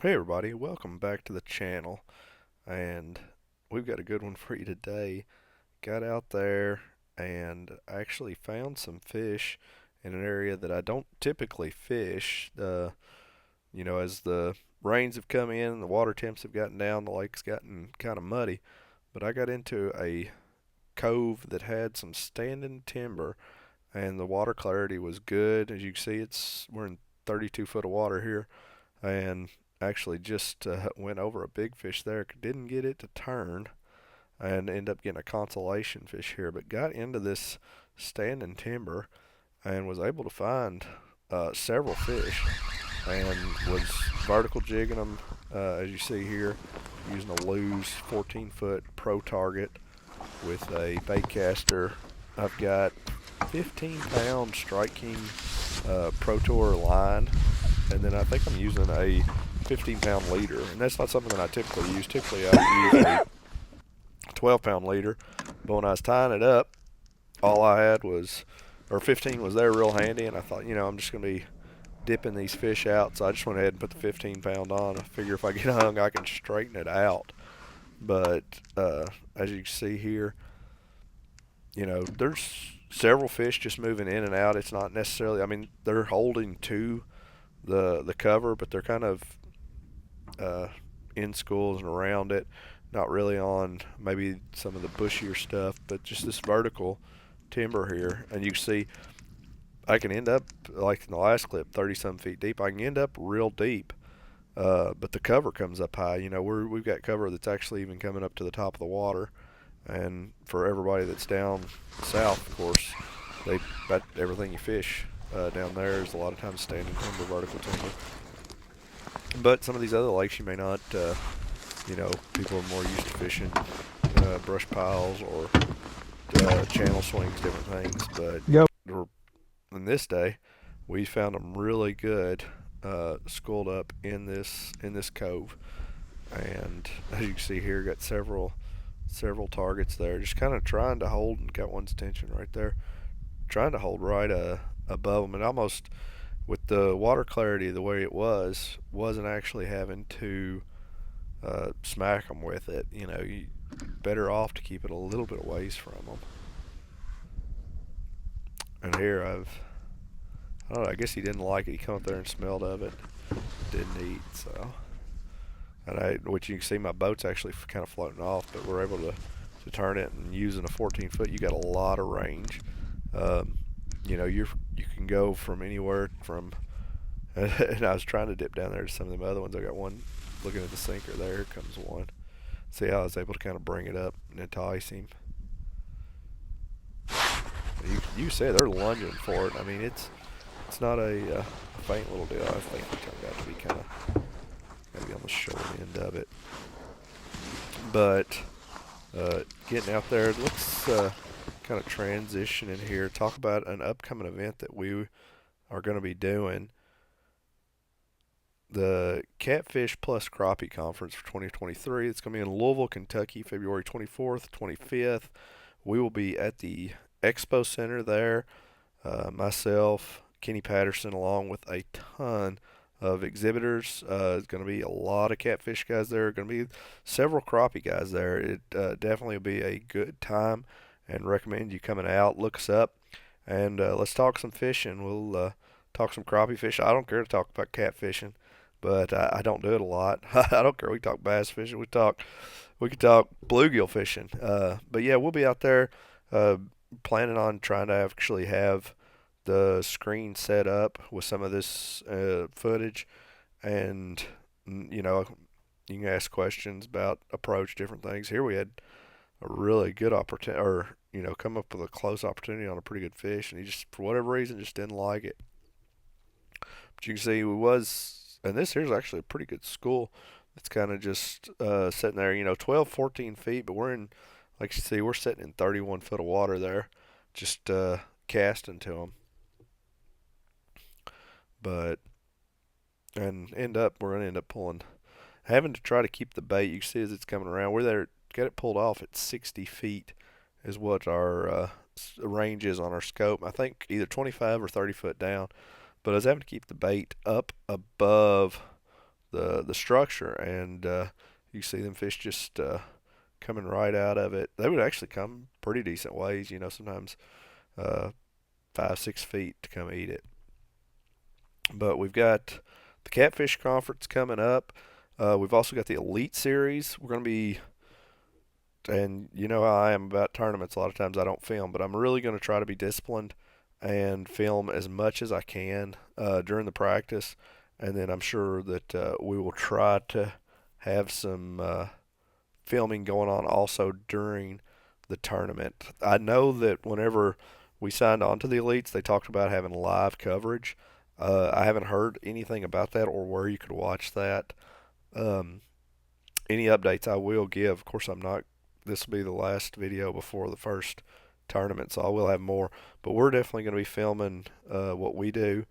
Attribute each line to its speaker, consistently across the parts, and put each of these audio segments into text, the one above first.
Speaker 1: Hey everybody, welcome back to the channel. And we've got a good one for you today. Got out there and actually found some fish in an area that I don't typically fish. As the rains have come in, the water temps have gotten down, the lake's gotten kind of muddy. But I got into a cove that had some standing timber, and the water clarity was good. As you can see, we're in 32 foot of water here, and actually just went over a big fish there. Didn't get it to turn and end up getting a consolation fish here, but got into this standing timber and was able to find several fish and was vertical jigging them, as you see here, using a Lew's 14-foot pro target with a bait caster. I've got 15-pound Strike King Pro Tour line, and then I think I'm using a 15-pound leader, and that's not something that I typically use. Typically, I use a 12-pound leader, but when I was tying it up, all I had was, or 15 was there real handy, and I thought, I'm just going to be dipping these fish out, so I just went ahead and put the 15-pound on. I figure if I get hung, I can straighten it out. But as you can see here, there's several fish just moving in and out. It's not necessarily, they're holding to the cover, but they're kind of uh, in schools and around it, not really on maybe some of the bushier stuff, but just this vertical timber here. And you see, I can end up, like in the last clip, 30 some feet deep. I can end up real deep, but the cover comes up high. We've got cover that's actually even coming up to the top of the water. And for everybody that's down south, of course, about everything you fish down there is a lot of times standing timber, vertical timber. But some of these other lakes you may not, people are more used to fishing brush piles or channel swings, different things. But
Speaker 2: Yep.
Speaker 1: in this day, we found them really good, schooled up in this cove. And as you can see here, got several targets there. Just kind of trying to hold, and got one's attention right there. Trying to hold right above them, and almost with the water clarity the way it wasn't actually having to smack them with it. You better off to keep it a little bit away from them. And here I don't know. I guess he didn't like it. He come up there and smelled of it. Didn't eat. So, which you can see, my boat's actually kind of floating off, but we're able to turn it, and using a 14 foot, you got a lot of range. Um, you can go from anywhere from. And I was trying to dip down there to some of the other ones. I got one looking at the sinker. There comes one. See how I was able to kind of bring it up and entice him. You say they're lunging for it. It's not a faint little deal. I think it turned out to be kind of maybe on the short end of it. But getting out there, let's kind of transition in here. Talk about an upcoming event that we are going to be doing. The Catfish Plus Crappie Conference for 2023. It's going to be in Louisville, Kentucky, February 24th, 25th. We will be at the Expo Center there. Myself, Kenny Patterson, along with a ton of exhibitors. It's going to be a lot of catfish guys there. Going to be several crappie guys there. It definitely will be a good time, and recommend you coming out. Look us up, and let's talk some fishing. We'll talk some crappie fish. I don't care to talk about catfishing, but I don't do it a lot. I don't care. We talk bass fishing. We could talk bluegill fishing. But yeah, we'll be out there planning on trying to actually have the screen set up with some of this footage, and you can ask questions about approach, different things. Here we had a really good opportunity, or come up with a close opportunity on a pretty good fish, and he just for whatever reason just didn't like it. But you can see and this here's actually a pretty good school. It's kind of just sitting there, 12, 14 feet, but like you see, we're sitting in 31 foot of water there, just casting to them. But we're gonna end up pulling, having to try to keep the bait. You can see as it's coming around, we're there, get it pulled off at 60 feet is what our range is on our scope. I think either 25 or 30 foot down. But I was having to keep the bait up above the structure, and you see them fish just coming right out of it. They would actually come pretty decent ways, sometimes uh, 5, 6 feet to come eat it. But we've got the Catfish Conference coming up. We've also got the Elite Series. We're going to be, and you know how I am about tournaments. A lot of times I don't film, but I'm really going to try to be disciplined and film as much as I can during the practice. And then I'm sure that we will try to have some filming going on also during the tournament. I know that whenever we signed on to the Elites, they talked about having live coverage. I haven't heard anything about that or where you could watch that. Um, any updates I will give. Of course, I'm not. This will be the last video before the first tournament, so I will have more. But we're definitely going to be filming what we do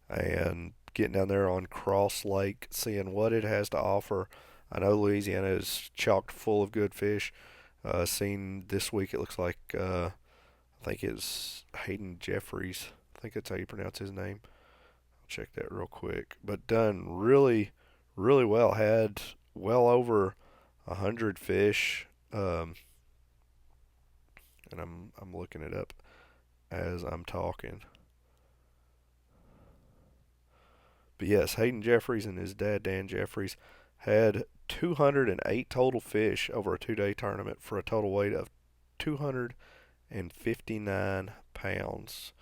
Speaker 1: and getting down there on Cross Lake, seeing what it has to offer. I know Louisiana is chocked full of good fish. Seen this week, it looks like I think it's Hayden Jeffries. I think that's how you pronounce his name. I'll check that real quick. But done really, really well. Had well over 100 fish, and I'm looking it up as I'm talking. But yes, Hayden Jeffries and his dad Dan Jeffries had 208 total fish over a 2-day tournament for a total weight of 259 pounds.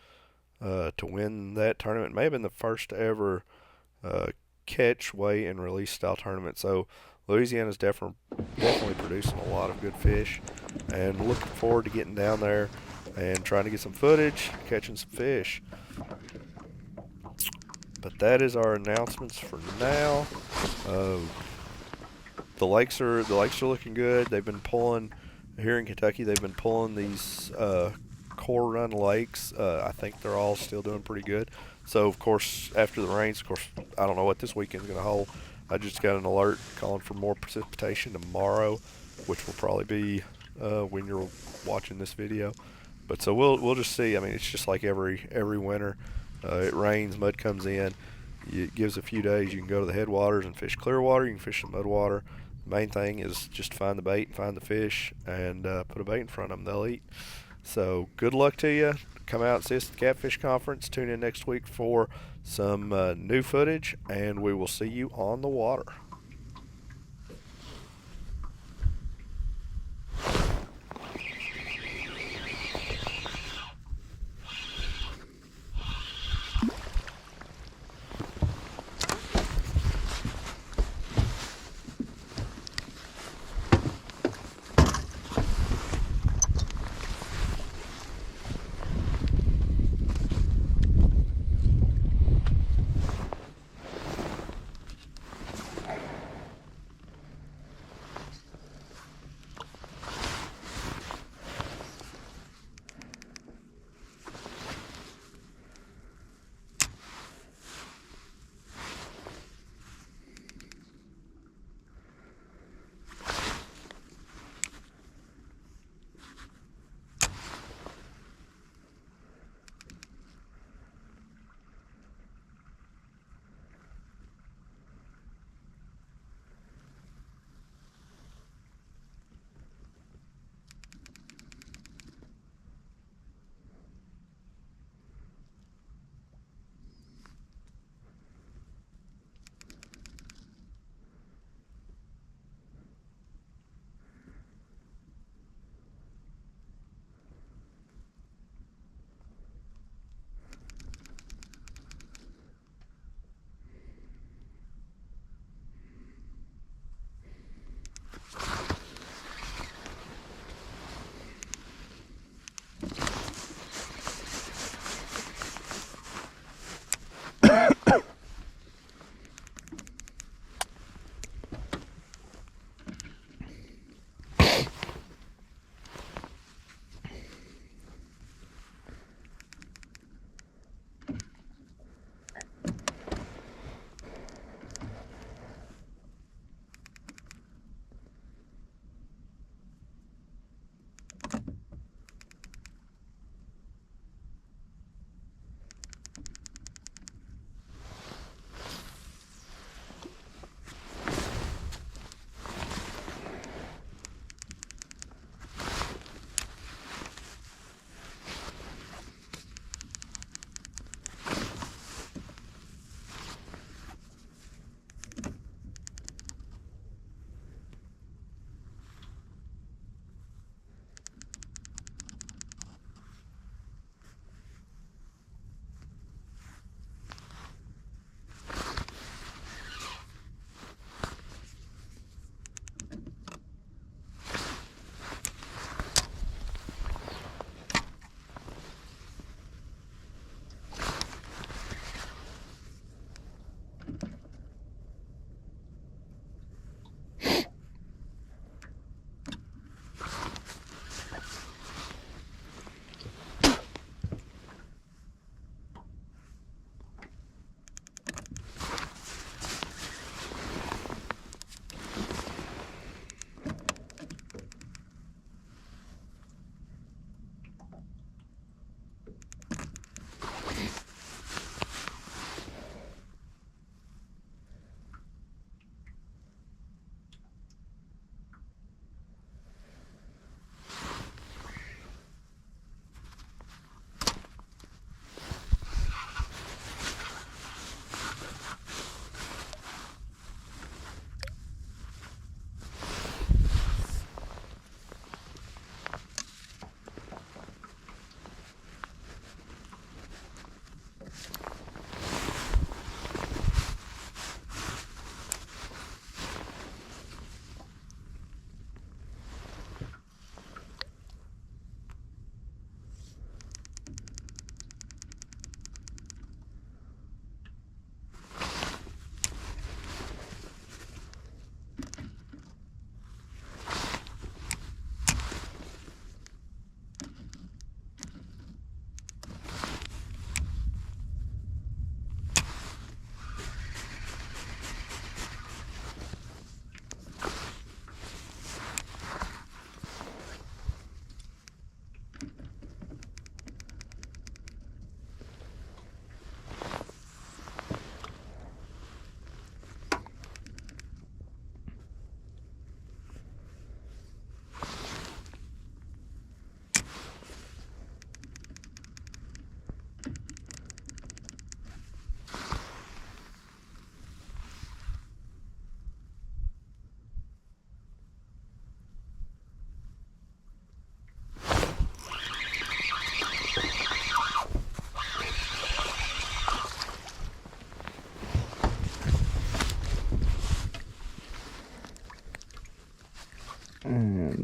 Speaker 1: To win that tournament, may have been the first ever catch, weigh, and release style tournament. So Louisiana's definitely producing a lot of good fish, and looking forward to getting down there and trying to get some footage, catching some fish. But that is our announcements for now. The lakes are looking good. They've been pulling here in Kentucky. They've been pulling these core run lakes. I think they're all still doing pretty good. So of course, after the rains, of course, I don't know what this weekend's going to hold. I just got an alert calling for more precipitation tomorrow, which will probably be when you're watching this video. But so we'll just see. I mean, it's just like every winter. It rains, mud comes in. It gives a few days. You can go to the headwaters and fish clear water. You can fish some mud water. The main thing is just find the bait, find the fish, and put a bait in front of them. They'll eat. So good luck to you. Come out and see us at the Catfish Conference. Tune in next week for some new footage, and we will see you on the water.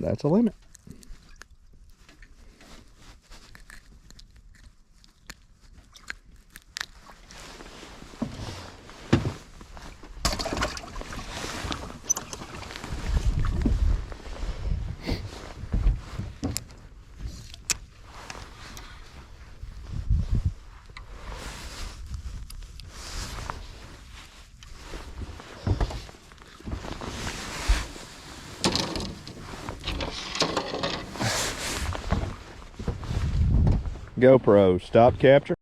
Speaker 2: That's a limit. GoPro, stop capture.